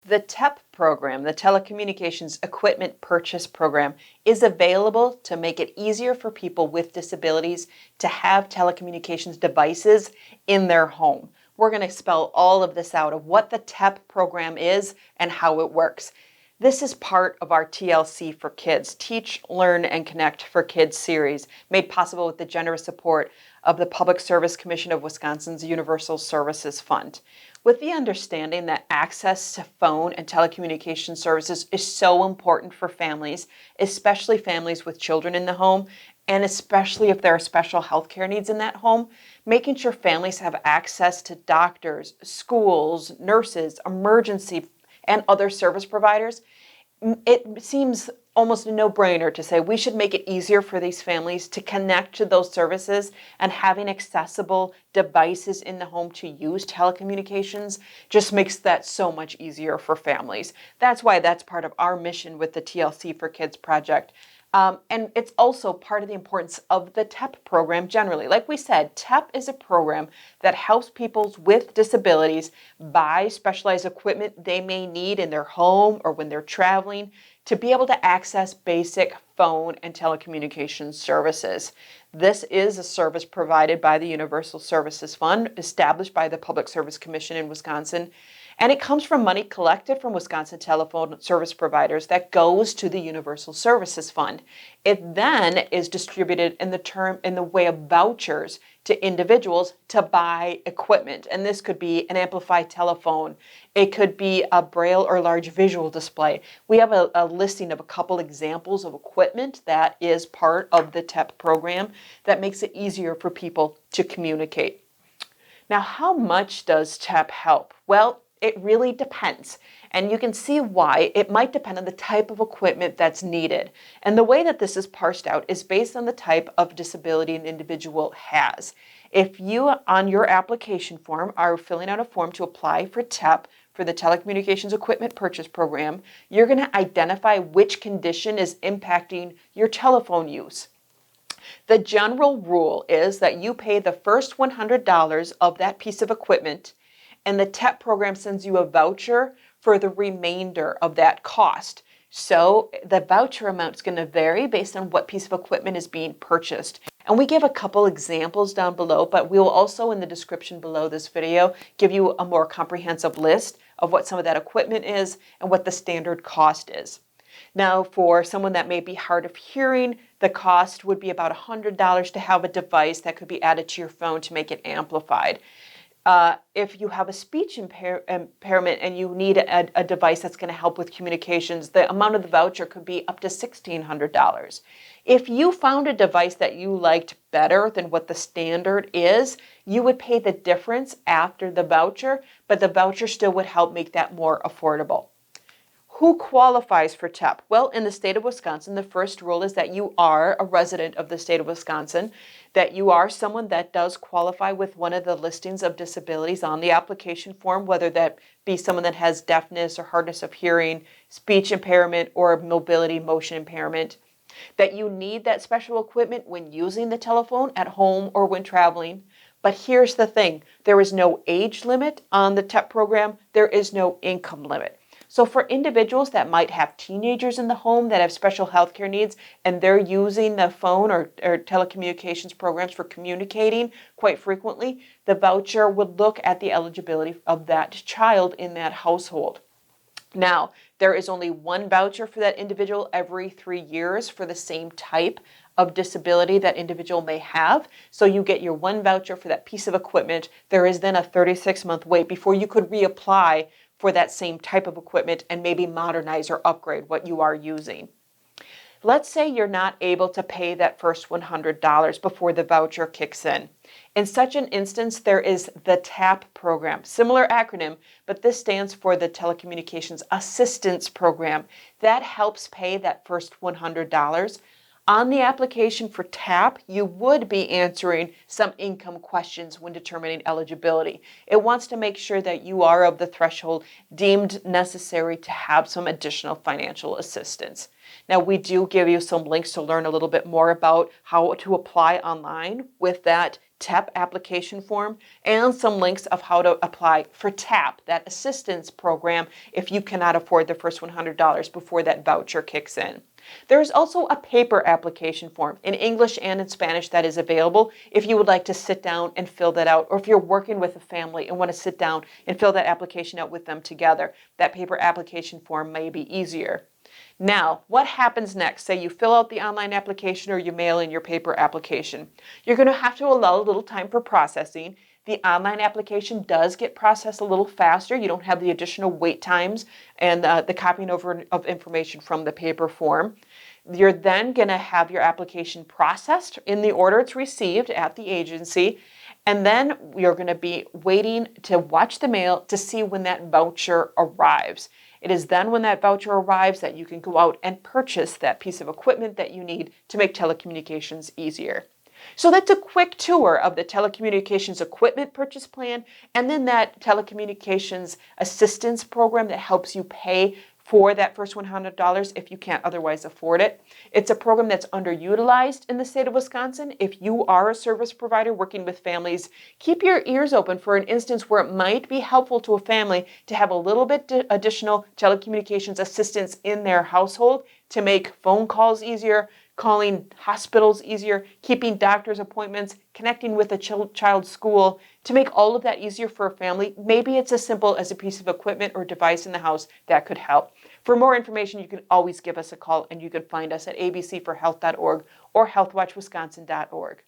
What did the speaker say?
The TEPP program, the Telecommunications Equipment Purchase Program, is available to make it easier for people with disabilities to have telecommunications devices in their home. We're going to spell all of this out of what the TEPP program is and how it works. This is part of our TLC for Kids, Teach, Learn, and Connect for Kids series, made possible with the generous support of the Public Service Commission of Wisconsin's Universal Services Fund. With the understanding that access to phone and telecommunication services is so important for families, especially families with children in the home, and especially if there are special health care needs in that home, making sure families have access to doctors, schools, nurses, emergency, and other service providers, it seems almost a no-brainer to say we should make it easier for these families to connect to those services, and having accessible devices in the home to use telecommunications just makes that so much easier for families. That's why that's part of our mission with the TLC for Kids project. And it's also part of the importance of the TEPP program generally. Like we said, TEPP is a program that helps people with disabilities buy specialized equipment they may need in their home or when they're traveling to be able to access basic phone and telecommunications services. This is a service provided by the Universal Services Fund, established by the Public Service Commission in Wisconsin. And it comes from money collected from Wisconsin telephone service providers that goes to the Universal Services Fund. It then is distributed in the way of vouchers to individuals to buy equipment. And this could be an amplified telephone. It could be a braille or large visual display. We have a listing of a couple examples of equipment that is part of the TEPP program that makes it easier for people to communicate. Now, how much does TEPP help? Well, it really depends, and you can see why. It might depend on the type of equipment that's needed. And the way that this is parsed out is based on the type of disability an individual has. If you, on your application form, are filling out a form to apply for TEPP, for the Telecommunications Equipment Purchase Program, you're going to identify which condition is impacting your telephone use. The general rule is that you pay the first $100 of that piece of equipment, and the TEPP program sends you a voucher for the remainder of that cost. So the voucher amount is going to vary based on what piece of equipment is being purchased. And we give a couple examples down below, but we will also in the description below this video give you a more comprehensive list of what some of that equipment is and what the standard cost is. Now, for someone that may be hard of hearing, the cost would be about $100 to have a device that could be added to your phone to make it amplified. If you have a speech impairment and you need a device that's going to help with communications, the amount of the voucher could be up to $1,600. If you found a device that you liked better than what the standard is, you would pay the difference after the voucher, but the voucher still would help make that more affordable. Who qualifies for TEPP? Well, in the state of Wisconsin, the first rule is that you are a resident of the state of Wisconsin, that you are someone that does qualify with one of the listings of disabilities on the application form, whether that be someone that has deafness or hardness of hearing, speech impairment, or mobility motion impairment, that you need that special equipment when using the telephone at home or when traveling. But here's the thing, there is no age limit on the TEPP program, there is no income limit. So for individuals that might have teenagers in the home that have special health care needs and they're using the phone or telecommunications programs for communicating quite frequently, the voucher would look at the eligibility of that child in that household. Now, there is only one voucher for that individual every 3 years for the same type of disability that individual may have. So you get your one voucher for that piece of equipment. There is then a 36-month wait before you could reapply for that same type of equipment and maybe modernize or upgrade what you are using. Let's say you're not able to pay that first $100 before the voucher kicks in. In such an instance, there is the TAP program, similar acronym, but this stands for the Telecommunications Assistance Program. That helps pay that first $100. On the application for TAP, you would be answering some income questions when determining eligibility. It wants to make sure that you are of the threshold deemed necessary to have some additional financial assistance. Now, we do give you some links to learn a little bit more about how to apply online with that TEPP application form, and some links of how to apply for TAP, that assistance program, if you cannot afford the first $100 before that voucher kicks in. There is also a paper application form in English and in Spanish that is available if you would like to sit down and fill that out, or if you're working with a family and want to sit down and fill that application out with them together. That paper application form may be easier. Now, what happens next? Say you fill out the online application or you mail in your paper application. You're going to have to allow a little time for processing. The online application does get processed a little faster. You don't have the additional wait times and the copying over of information from the paper form. You're then going to have your application processed in the order it's received at the agency. And then you're going to be waiting to watch the mail to see when that voucher arrives. It is then when that voucher arrives that you can go out and purchase that piece of equipment that you need to make telecommunications easier. So that's a quick tour of the telecommunications equipment purchase plan, and then that telecommunications assistance program that helps you pay for that first $100 if you can't otherwise afford it. It's a program that's underutilized in the state of Wisconsin. If you are a service provider working with families, keep your ears open for an instance where it might be helpful to a family to have a little bit additional telecommunications assistance in their household to make phone calls easier, calling hospitals easier, keeping doctor's appointments, connecting with a child's school, to make all of that easier for a family. Maybe it's as simple as a piece of equipment or device in the house that could help. For more information, you can always give us a call, and you can find us at abcforhealth.org or healthwatchwisconsin.org.